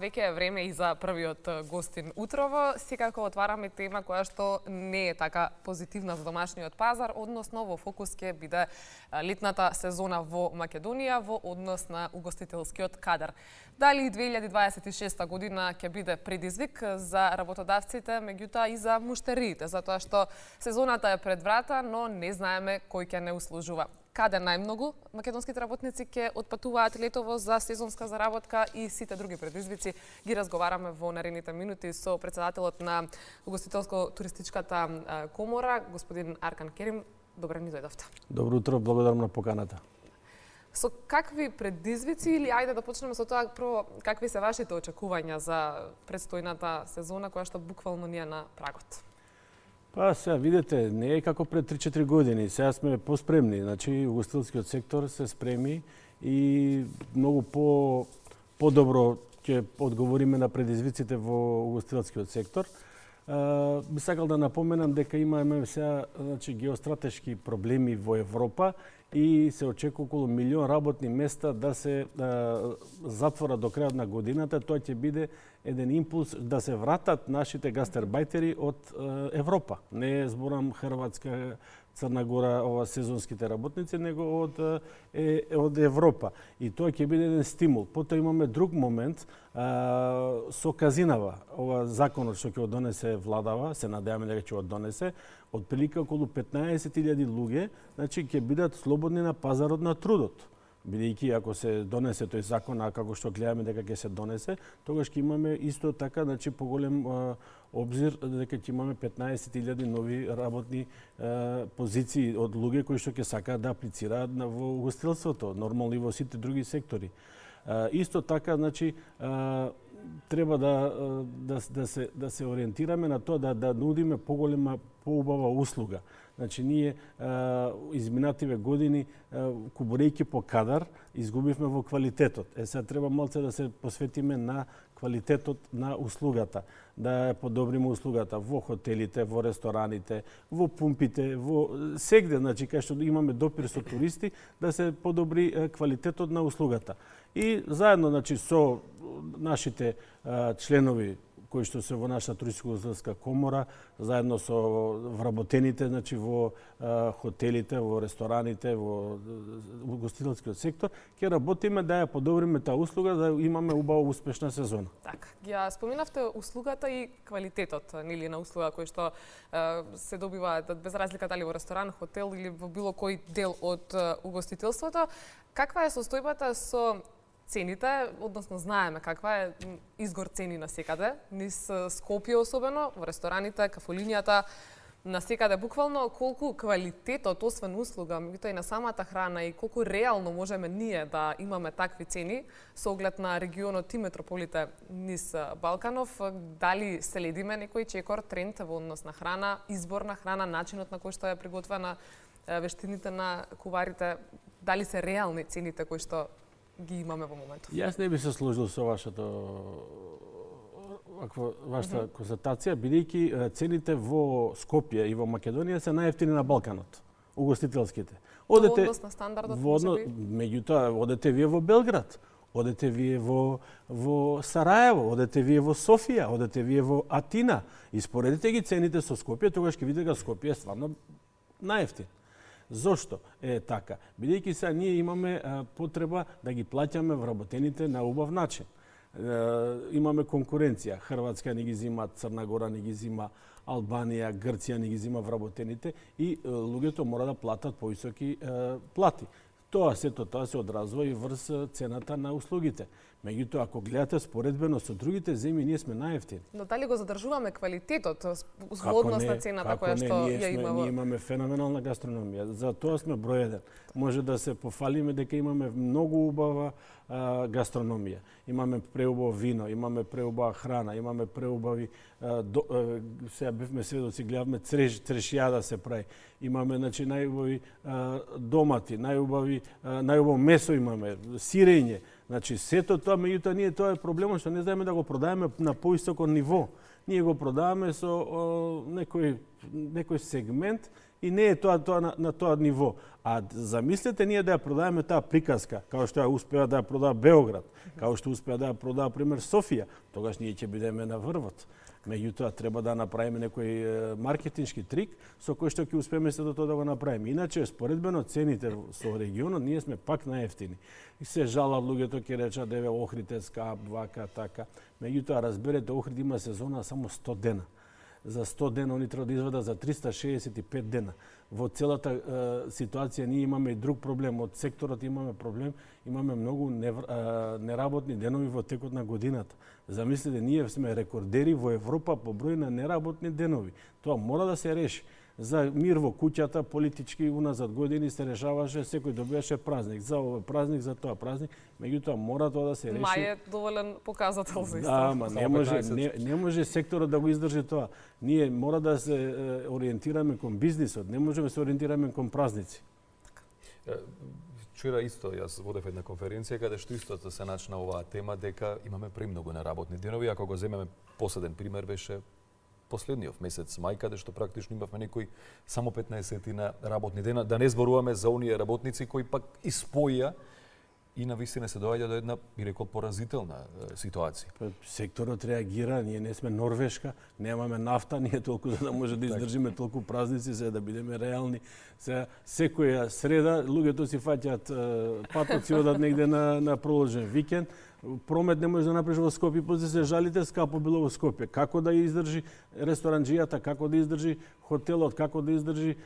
Веќе е време и за првиот гостин утрово. Секако отвараме тема која што не е така позитивна за домашниот пазар, односно во фокус ќе биде летната сезона во Македонија во однос на угостителскиот кадар. Дали 2026 година ќе биде предизвик за работодавците, меѓутоа и за муштериите, затоа што сезоната е пред врата, но не знаеме кој ќе не услужува. Каде најмногу македонските работници ќе отпатуваат летово за сезонска заработка и сите други предизвици ги разговараме во наредните минути со председателот на угостителско-туристичката комора, господин Аркан Керим. Добре ни дојдовте. Добро утро, благодарам на поканата. Со какви предизвици или ајде да почнеме со тоа прво, какви се вашите очекувања за предстојната сезона која што буквално ни е на прагот? Па сега видите, не е како пред 3-4 години. Сега сме поспремни. Значи, угостителскиот сектор се спреми и многу подобро ќе одговориме на предизвиците во угостителскиот сектор. Би сакал да напоменам дека имаме сега геостратешки проблеми во Европа и се очекува околу 1 милион работни места да се затворат до крајот на годината. Тоа ќе биде еден импулс да се вратат нашите гастербајтери од Европа. Не зборам Хрватска, Црна Гора, сезонските работници, него од Европа. И тоа ќе биде еден стимул. Потоа имаме друг момент со казинава. Ова законот што ќе одонесе владава, се надеваме дека ќе одонесе, од прилика околу 15.000 луѓе, значи ќе бидат слободни на пазарот на трудот. Бидејќи ако се донесе тој закон, а како што гледаме дека ќе се донесе, тогаш ќе имаме исто така, значи поголем обзир дека ќе имаме 15.000 нови работни позиции од луѓе кои што ќе сакаат да аплицираат во угостителството, нормално и во сите други сектори. Исто така, значи треба да се ориентираме на тоа да нудиме поголема, поубава услуга. Значи ние изминативе години куборејќи по кадар изгубивме во квалитетот. Сега треба малце да се посветиме на квалитетот на услугата, да ја подобриме услугата во хотелите, во рестораните, во пумпите, во сегде, значи кај што имаме допир со туристи, да се подобри квалитетот на услугата. И заедно, значи, со нашите членови кои што се во нашата туристичко-угостителска комора, заедно со вработените, значи во хотелите, во рестораните, во угостителскиот сектор, ќе работиме да ја подобриме таа услуга, да имаме убава успешна сезона. Така, ја споминавте услугата и квалитетот, нели, на услуга кој што се добива без разлика дали во ресторан, хотел или во било кој дел од угостителството. Каква е состојбата со цените, односно знаеме каква е изгор цени на секаде, низ Скопје особено, во рестораните, кафолинијата, на секаде буквално колку квалитетот, освен услуга, меѓутоа и на самата храна и колку реално можеме ние да имаме такви цени со оглед на регионот и метрополите низ Балканов, дали следиме некој чекор тренд во однос на храна, избор на храна, начинот на кој што е приготвена, вештините на куварите, дали се реални цените кои што ги имаме во моментот? Јас не би се сложил со вашата констатација, бидејќи цените во Скопје и во Македонија се најевтини на Балканот, угостителските. Одете во однос на стандардот, меѓутоа одете вие во Белград, одете вие во Сараево, одете вие во Софија, одете вие во Атина и споредите ги цените со Скопје, тогаш ќе видите дека Скопје е стварно најевтин. Зошто е така? Бидејќи сега ние имаме потреба да ги плаќаме вработените на убав начин. Имаме конкуренција. Хрватска не ги зима, Црна Гора не ги зима, Албанија, Грција не ги зима вработените и луѓето мора да платат повисоки плати. Сето тоа се одразува и врз цената на услугите. Меѓутоа, ако гледате споредбено со другите земји, ние сме најевтини. Но дали го задржуваме квалитетот во однос на цената која што ја има? Ние имаме феноменална гастрономија. За тоа сме број еден. Може да се пофалиме дека имаме многу убава гастрономија. Имаме преубаво вино, имаме преубава храна, имаме преубави сега бевме сведоци, гледавме трешијада се прави. Имаме, значи, најубави домати, најубаво месо имаме, сирење. Значи, сето тоа, меѓутоа, ние тоа е проблемот што не знаеме да го продаваме на повисоко ниво. Ние го продаваме со некој сегмент и не е тоа на тоа ниво. А замислете ние да ја продаваме таа приказка, како што ја успеа да ја продава Београд, како што успеа да ја продава пример Софија, тогаш ние ќе бидеме на врвот. Меѓутоа треба да направиме некој маркетиншки трик со кој што ќе успееме се до тоа да го направиме. Иначе споредбено цените со регионот ние сме пак наевтини. И се жалат луѓето ќе речат еве Охрид скап, вака, така. Меѓутоа разберете Охрид има сезона само 100 дена. За 100 дена они треба да изведат за 365 дена. Во целата ситуација ние имаме и друг проблем. Од секторот имаме проблем, имаме многу неработни денови во текот на годината. Замислете, ние сме рекордери во Европа по број на неработни денови. Тоа мора да се реши. За мир во куќата, политички уназад години се решаваше, секој добиваше празник. За ова празник, за тоа празник. Меѓутоа мора тоа да се реши. Мај е доволен показател за исто. Да, ама не може секторот да го издржи тоа. Ние мора да се ориентираме кон бизнисот, не можеме да се ориентираме кон празници. Вчера исто јас водев една конференција каде што исто се начна оваа тема дека имаме премногу неработни денови, ако го земеме последен пример беше последниот месец мај, каде што практично имавме некои само 15 на работни дена, да не зборуваме за оние работници кои пак испоја и на вистина се доаѓа до една, би рекол, поразителна ситуација. Секторот реагира, ние не сме Норвешка, немаме нафта, ние толку за да може да издржиме толку празници, за да бидеме реални. Секоја среда луѓето си фаќаат патоци, одат негде на проложен викенд. Промет не може да направиш во Скопје, после се жалите скапо било во Скопје. Како да издржи ресторанџијата, како да издржи хотелот, како да издржи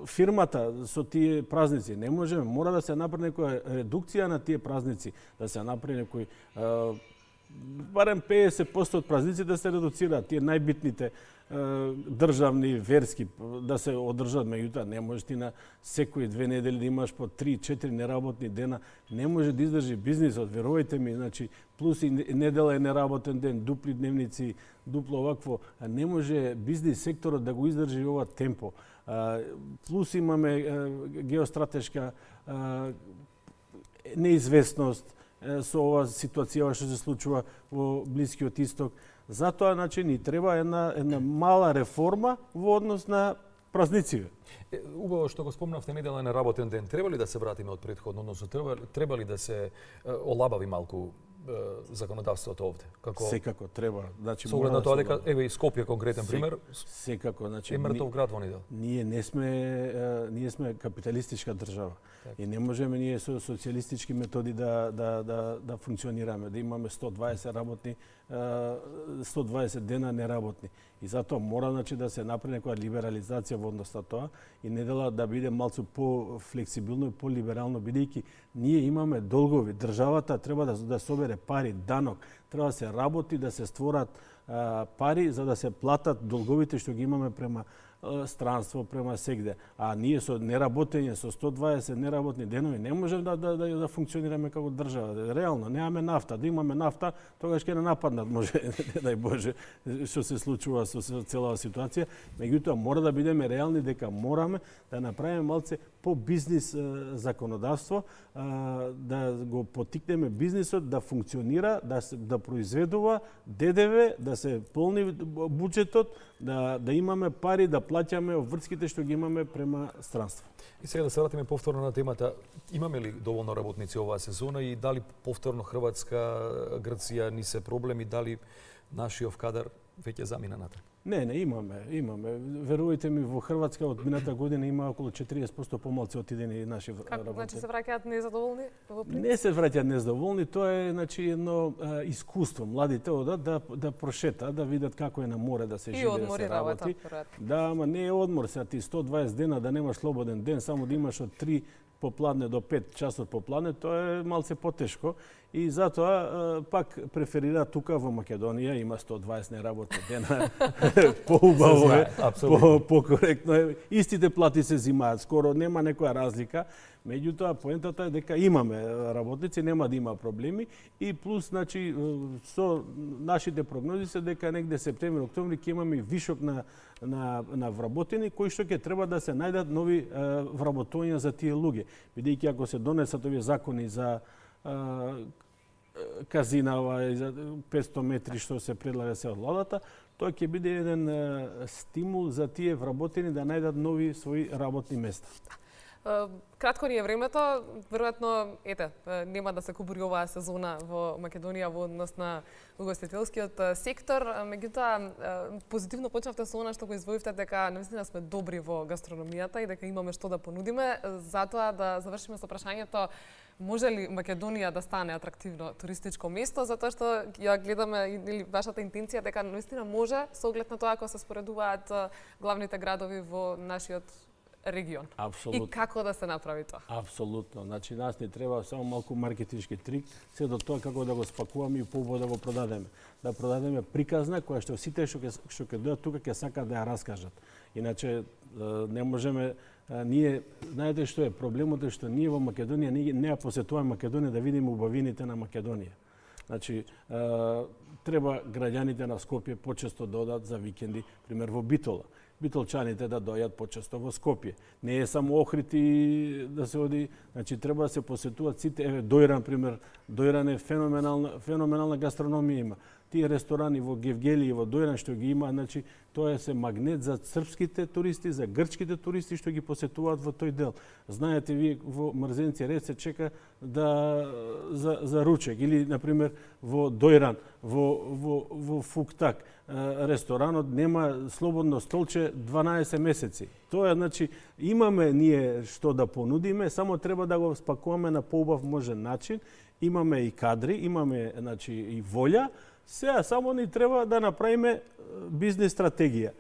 фирмата со тие празници. Не можеме, мора да се направи некоја редукција на тие празници, да се направи некој барем 50% од празниците да се редуцираат, тие најбитните државни, верски, да се одржат. Меѓутоа, не можеш ти на секои 2 недели да имаш по 3-4 неработни дена, не може да издржи бизнисот, верувајте ми, значи, плюс и недела е неработен ден, дупли дневници, дупло овакво, не може бизнис секторот да го издржи ова темпо. Плюс имаме геостратешка неизвестност со ова ситуација што се случува во Блискиот Исток. Затоа, значи, ни треба една мала реформа во однос на празниците. Убаво што го спомнавте, недела на работен ден. Треба ли да се вратиме од претходно, односно треба ли да се олабави малку законодавството овде? Секако треба. Значи, со оглед на тоа дека еве и Скопје конкретен пример. Секако, значи е мртов град во недел. Ние сме капиталистичка држава. И не можеме ние со социјалистички методи да функционираме, да имаме 120 дена неработни. И затоа мора, значи, да се направи некоја либерализација во однос на тоа и недела да биде малку по-флексибилно и по-либерално, бидејќи ние имаме долгови. Државата треба да собере пари, данок, треба да се работи, да се створат пари за да се платат долговите што ги имаме према странство, према сегде. А ние со неработење, со 120 неработни денови не можеме да функционираме како држава. Реално, немаме нафта. Да имаме нафта, тогаш ќе не нападнат, може, не дај Боже, што се случува со целава ситуација. Меѓутоа, мора да бидеме реални дека мораме да направиме малце по бизнис законодавство, да го потикнеме бизнисот да функционира, да произведува ДДВ, да се полни буџетот, да имаме пари да плаќаме обврските што ги имаме према странство. И сега да се вратиме повторно на темата. Имаме ли доволно работници оваа сезона и дали повторно Хрватска, Грција ни се проблеми, дали нашиот кадар веќе замина натаму? Не, имаме. Верувајте ми, во Хрватска од мината година има околу 40% помалку отидени наши работници. Значи се враќаат незадоволни во принцип? Не се враќаат незадоволни, тоа е, значи, едно искуство. Младите одат да прошетаат, да видат како е на море, да се живее, да се работи. Да, ама не е одмор сега ти 120 дена да немаш слободен ден, само да имаш од 3 попладне до 5 часот попладне, тоа е малце потешко. И затоа пак преферира тука во Македонија, има 120 неработни дена, поубаво е, покоректно е. Истите плати се зимаат, скоро нема некоја разлика. Меѓутоа, поентата е дека имаме работници, нема да има проблеми и плюс, значи, со нашите прогнози се дека негде септември, октомври ќе имаме вишок на вработени кои што ќе треба да се најдат нови вработувања за тие луѓе. Бидејќи ако се донесат овие закони за казинава и за 500 метри што се предлага се од владата, тоа ќе биде еден стимул за тие вработени да најдат нови своји работни места. Кратко ни е времето, веројатно, нема да се кубури оваа сезона во Македонија во однос на угостителскиот сектор, меѓутоа позитивно почнавте со она што го извоивте дека навистина сме добри во гастрономијата и дека имаме што да понудиме. Затоа да завршиме со прашањето: може ли Македонија да стане атрактивно туристичко место, затоа што ја гледаме или вашата интенција дека навистина може со оглед на тоа ако се споредуваат главните градови во нашиот регион. Апсолутно. И како да се направи тоа? Апсолутно. Значи, нас не треба само малку маркетиншки трик, се до тоа како да го спакуваме и поубаво да го продадеме. Да продадеме приказна која што сите што ќе дојдат тука ќе сакаат да ја раскажат. Иначе не можеме ние, знаете што е проблемот, е што ние во Македонија не ја посетуваме Македонија да видиме убавините на Македонија. Значи, треба граѓаните на Скопје почесто да одат за викенди, пример во Битола. Битолчаните да дојдат почесто во Скопје. Не е само Охрид и да се оди, значи треба да се посетуваат сите. Еве Дојран пример, Дојран е феноменална гастрономија има. Тие ресторани во Гевгели и во Дојран што ги има, значи тоа е магнет за српските туристи, за грчките туристи што ги посетуваат во тој дел. Знаете, вие во Мрзенци ред се чека за ручек или на пример во Дојран, во Фуктак ресторанот нема слободно столче 12 месеци. Тоа значи имаме ние што да понудиме, само треба да го спакуваме на поубав можен начин. Имаме и кадри, имаме значи и волја. Сега само ни треба да направиме бизнес стратегија.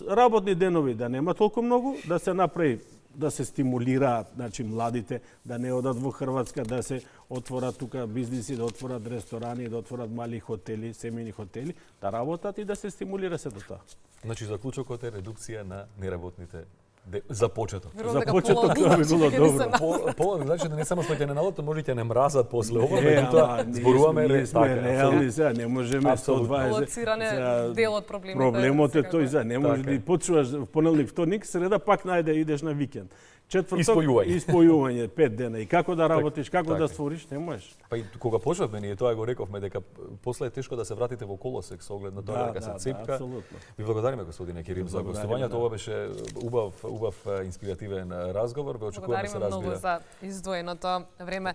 Работни денови да нема толку многу, да се направи, да се стимулираат, значи младите да не одат во Хрватска, да се отворат тука бизниси, да отворат ресторани, да отворат мали хотели, семејни хотели, да работат и да се стимулира се до тоа. Значи заклучокот е редукција на неработните за почеток. За почеток тоа би било добро. Половина, значи да не само што ќе не налото, може ќе не мразат после ова, меѓутоа зборуваме реални сега, не можеме 120. Лоциране дел од проблемите. Проблемот е тој за не може да почуваш во понеделник, вторник, среда пак најде идеш на викенд. Четврток испојување 5 дена и како да работиш, како да створиш, не можеш. Па и кога почнавме ние тоа го рековме дека после е тешко да се вратите во колосек со оглед на тоа дека се цепка. Ви благодариме господине Кирил за гостувањето. Ова беше убав инспиративен разговор. Ве очекуваме да се развива. Благодариме многу за издвоеното време.